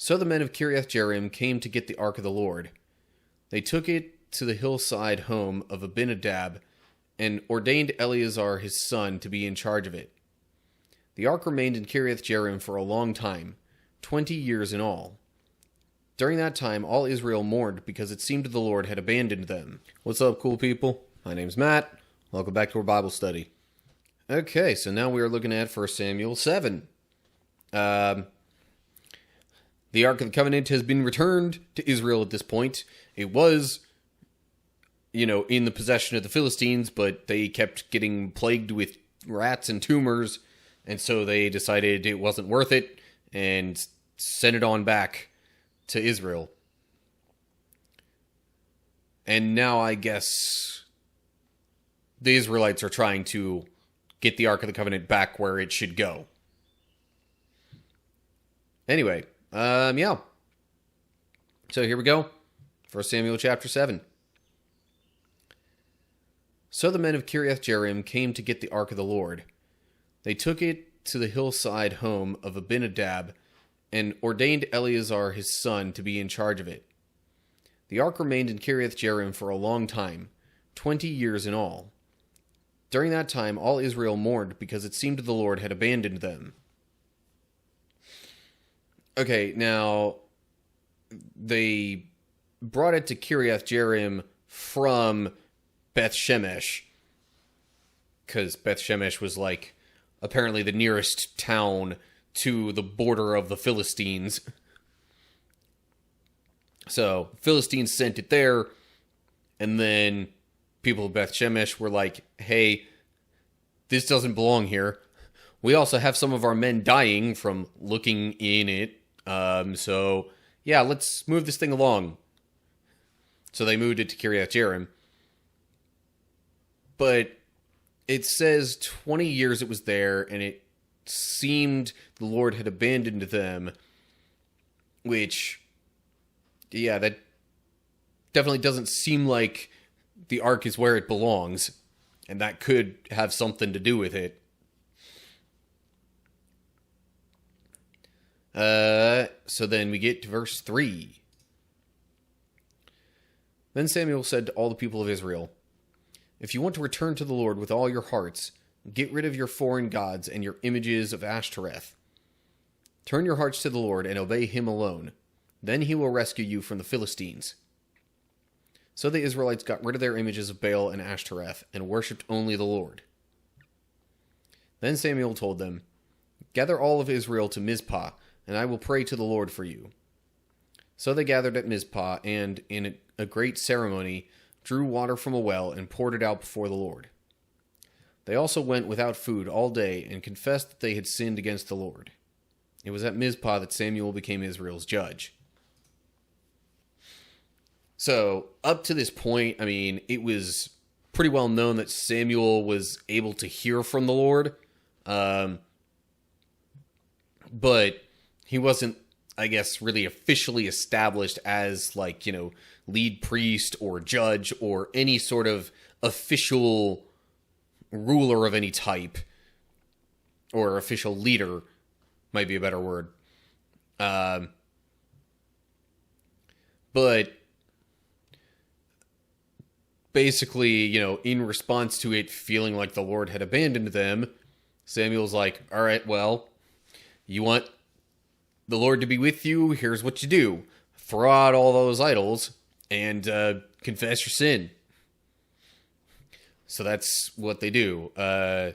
So the men of Kiriath-Jearim came to get the ark of the Lord. They took it to the hillside home of Abinadab and ordained Eleazar his son to be in charge of it. The ark remained in Kiriath-Jearim for a long time, 20 years in all. During that time, all Israel mourned because it seemed the Lord had abandoned them. What's up, cool people? My name's Matt. Welcome back to our Bible study. Okay, so now we are looking at 1 Samuel 7. The Ark of the Covenant has been returned to Israel at this point. It was, in the possession of the Philistines, but they kept getting plagued with rats and tumors, and so they decided it wasn't worth it and sent it on back to Israel. And now I guess the Israelites are trying to get the Ark of the Covenant back where it should go. Anyway, yeah. So here we go. 1 Samuel chapter 7. So the men of Kiriath-Jearim came to get the ark of the Lord. They took it to the hillside home of Abinadab and ordained Eleazar his son to be in charge of it. The ark remained in Kiriath-Jearim for a long time, 20 years in all. During that time, all Israel mourned because it seemed the Lord had abandoned them. Okay, now, they brought it to Kiriath-Jearim from Beth Shemesh, because Beth Shemesh was, apparently the nearest town to the border of the Philistines. So, Philistines sent it there, and then people of Beth Shemesh were like, hey, this doesn't belong here. We also have some of our men dying from looking in it. So, yeah, let's move this thing along. So they moved it to Kiriath-Jearim. But it says 20 years it was there, and it seemed the Lord had abandoned them. Which, yeah, that definitely doesn't seem like the ark is where it belongs. And that could have something to do with it. So then we get to verse 3. Then Samuel said to all the people of Israel, if you want to return to the Lord with all your hearts, get rid of your foreign gods and your images of Ashtoreth. Turn your hearts to the Lord and obey him alone. Then he will rescue you from the Philistines. So the Israelites got rid of their images of Baal and Ashtoreth and worshipped only the Lord. Then Samuel told them, gather all of Israel to Mizpah, and I will pray to the Lord for you. So they gathered at Mizpah, and in a great ceremony drew water from a well and poured it out before the Lord. They also went without food all day and confessed that they had sinned against the Lord. It was at Mizpah that Samuel became Israel's judge. So, up to this point, it was pretty well known that Samuel was able to hear from the Lord. But he wasn't, I guess, really officially established as, lead priest or judge or any sort of official ruler of any type. Or official leader, might be a better word. But basically, in response to it feeling like the Lord had abandoned them, Samuel's like, all right, well, you want the Lord to be with you? Here's what you do. Throw out all those idols and confess your sin. So that's what they do. And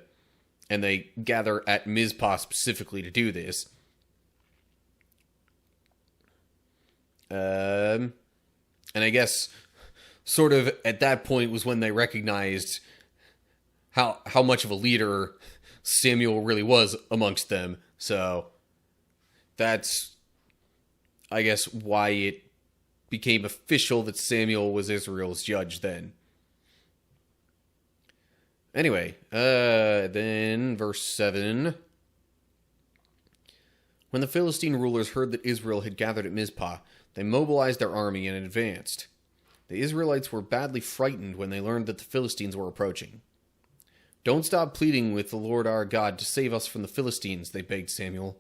they gather at Mizpah specifically to do this. And I guess sort of at that point was when they recognized how much of a leader Samuel really was amongst them. So that's, I guess, why it became official that Samuel was Israel's judge then. Anyway, then verse 7. When the Philistine rulers heard that Israel had gathered at Mizpah, they mobilized their army and advanced. The Israelites were badly frightened when they learned that the Philistines were approaching. Don't stop pleading with the Lord our God to save us from the Philistines, they begged Samuel.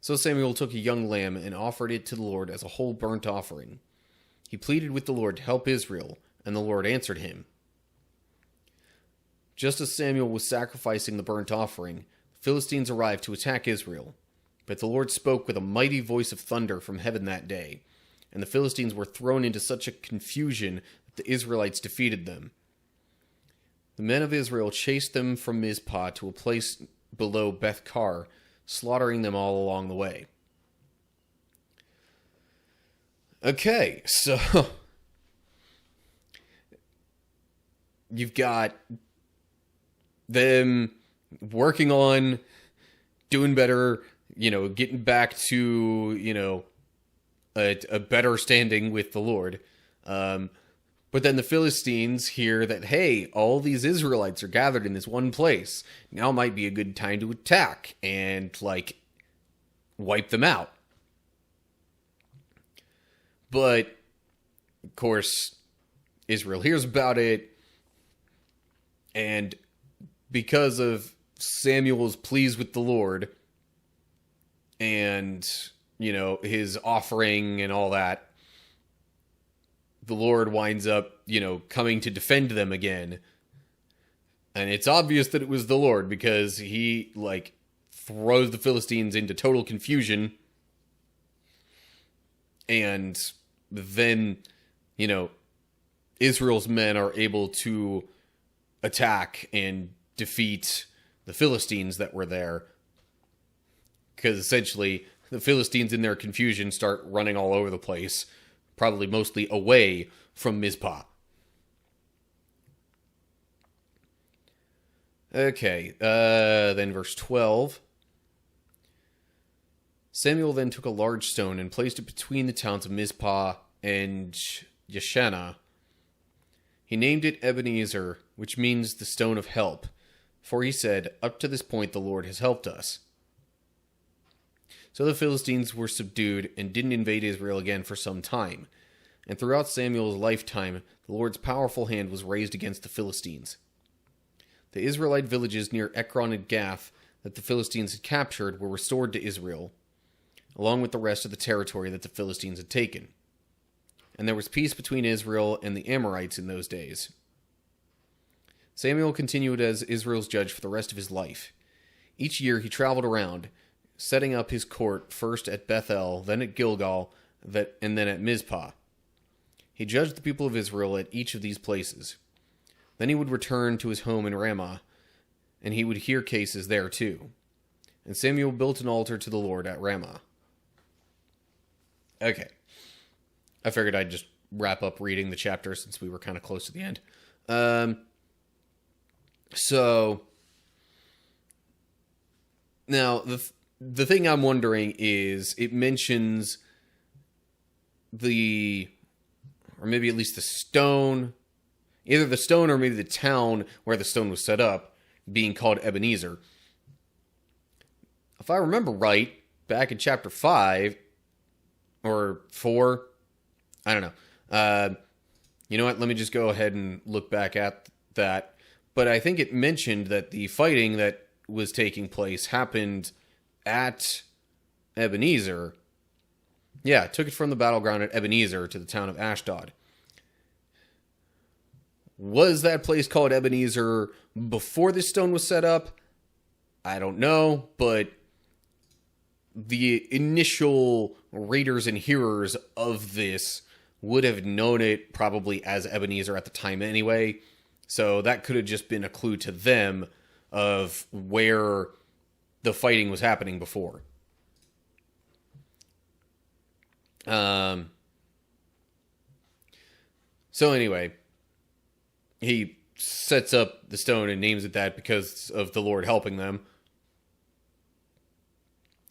So Samuel took a young lamb and offered it to the Lord as a whole burnt offering. He pleaded with the Lord to help Israel, and the Lord answered him. Just as Samuel was sacrificing the burnt offering, the Philistines arrived to attack Israel. But the Lord spoke with a mighty voice of thunder from heaven that day, and the Philistines were thrown into such a confusion that the Israelites defeated them. The men of Israel chased them from Mizpah to a place below Beth-kar, slaughtering them all along the way. Okay, so you've got them working on doing better, getting back to, a better standing with the Lord. But then the Philistines hear that, hey, all these Israelites are gathered in this one place. Now might be a good time to attack and, wipe them out. But, of course, Israel hears about it, and because of Samuel's pleas with the Lord, and, his offering and all that, the Lord winds up, coming to defend them again. And it's obvious that it was the Lord, because he, throws the Philistines into total confusion. And then, Israel's men are able to attack and defeat the Philistines that were there. Because essentially, the Philistines in their confusion start running all over the place, probably mostly away from Mizpah. Okay, then verse 12. Samuel then took a large stone and placed it between the towns of Mizpah and Yeshana. He named it Ebenezer, which means the stone of help, for he said, up to this point the Lord has helped us. So the Philistines were subdued and didn't invade Israel again for some time. And throughout Samuel's lifetime, the Lord's powerful hand was raised against the Philistines. The Israelite villages near Ekron and Gath that the Philistines had captured were restored to Israel, along with the rest of the territory that the Philistines had taken. And there was peace between Israel and the Amorites in those days. Samuel continued as Israel's judge for the rest of his life. Each year he traveled around, setting up his court first at Bethel, then at Gilgal, and then at Mizpah. He judged the people of Israel at each of these places. Then he would return to his home in Ramah, and he would hear cases there too. And Samuel built an altar to the Lord at Ramah. Okay. I figured I'd just wrap up reading the chapter since we were kind of close to the end. So, now, the thing I'm wondering is, it mentions or maybe at least the stone, either the stone or maybe the town where the stone was set up, being called Ebenezer. If I remember right, back in chapter 5, or 4, I don't know. You know what, let me just go ahead and look back at that. But I think it mentioned that the fighting that was taking place happened at Ebenezer. Yeah, took it from the battleground at Ebenezer to the town of Ashdod. Was that place called Ebenezer before this stone was set up? I don't know, but the initial readers and hearers of this would have known it probably as Ebenezer at the time anyway. So that could have just been a clue to them of where the fighting was happening before. So anyway, he sets up the stone and names it that because of the Lord helping them.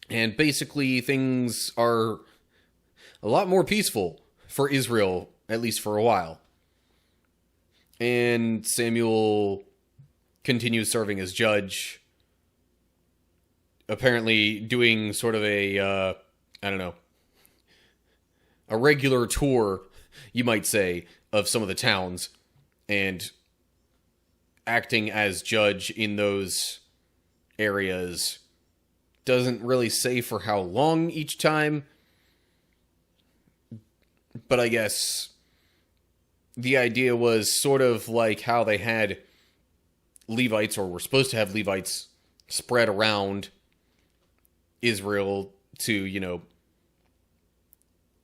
And basically things are a lot more peaceful for Israel, at least for a while. And Samuel continues serving as judge, apparently doing sort of a regular tour, you might say, of some of the towns, and acting as judge in those areas Doesn't really say for how long each time. But I guess the idea was sort of like how they had Levites, or were supposed to have Levites, spread around Israel to,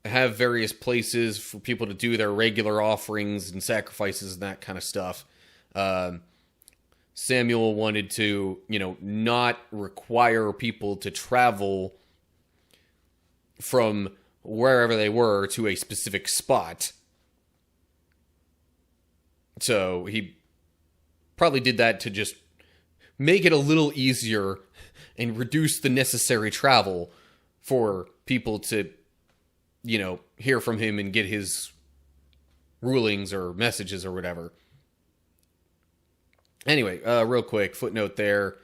have various places for people to do their regular offerings and sacrifices and that kind of stuff. Samuel wanted to, not require people to travel from wherever they were to a specific spot. So he probably did that to just make it a little easier and reduce the necessary travel for people to, hear from him and get his rulings or messages or whatever. Anyway, real quick, footnote there.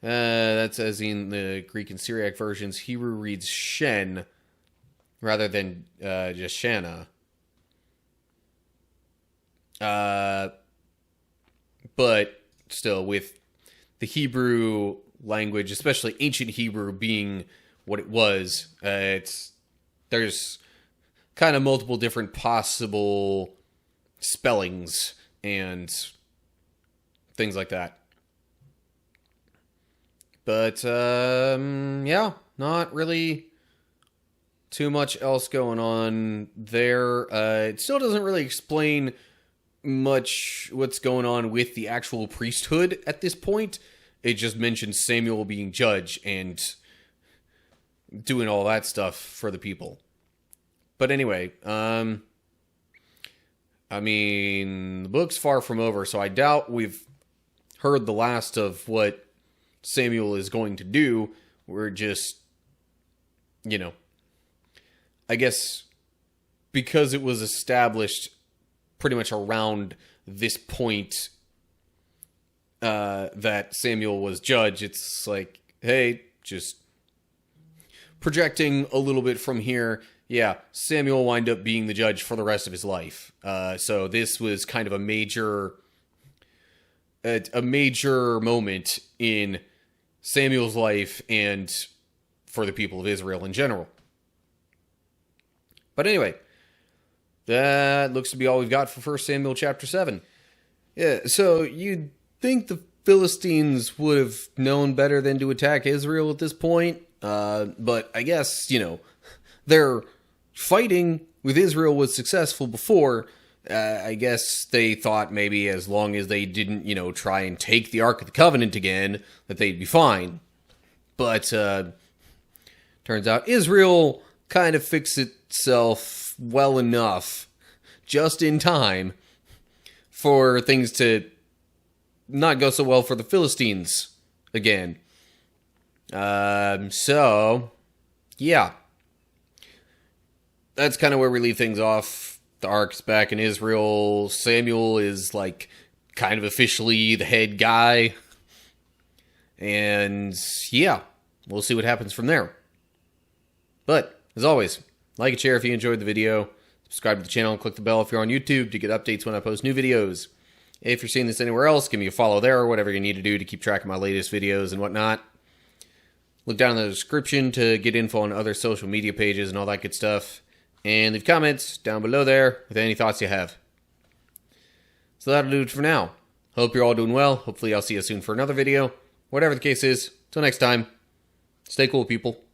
That says in the Greek and Syriac versions, Hebrew reads Shen rather than just Shana. But still, with the Hebrew language, especially ancient Hebrew being what it was, there's kind of multiple different possible spellings and things like that. But, yeah, not really too much else going on there. It still doesn't really explain much what's going on with the actual priesthood at this point. It just mentions Samuel being judge and doing all that stuff for the people. But anyway, the book's far from over, so I doubt we've heard the last of what Samuel is going to do. We're just, I guess because it was established pretty much around this point that Samuel was judge, it's like, hey, just projecting a little bit from here. Yeah, Samuel wind up being the judge for the rest of his life. So this was kind of a major moment in Samuel's life and for the people of Israel in general. But anyway, that looks to be all we've got for 1 Samuel chapter 7. Yeah, so you'd think the Philistines would have known better than to attack Israel at this point. But I guess, their fighting with Israel was successful before. I guess they thought maybe as long as they didn't, try and take the Ark of the Covenant again, that they'd be fine. But turns out Israel kind of fixed itself well enough, just in time, for things to not go so well for the Philistines again. So, yeah. That's kind of where we leave things off. The Ark's back in Israel. Samuel is, kind of officially the head guy. And, yeah, we'll see what happens from there. But, as always, like and share if you enjoyed the video. Subscribe to the channel and click the bell if you're on YouTube to get updates when I post new videos. If you're seeing this anywhere else, give me a follow there or whatever you need to do to keep track of my latest videos and whatnot. Look down in the description to get info on other social media pages and all that good stuff. And leave comments down below there with any thoughts you have. So that'll do it for now. Hope you're all doing well. Hopefully I'll see you soon for another video. Whatever the case is, till next time, stay cool, people.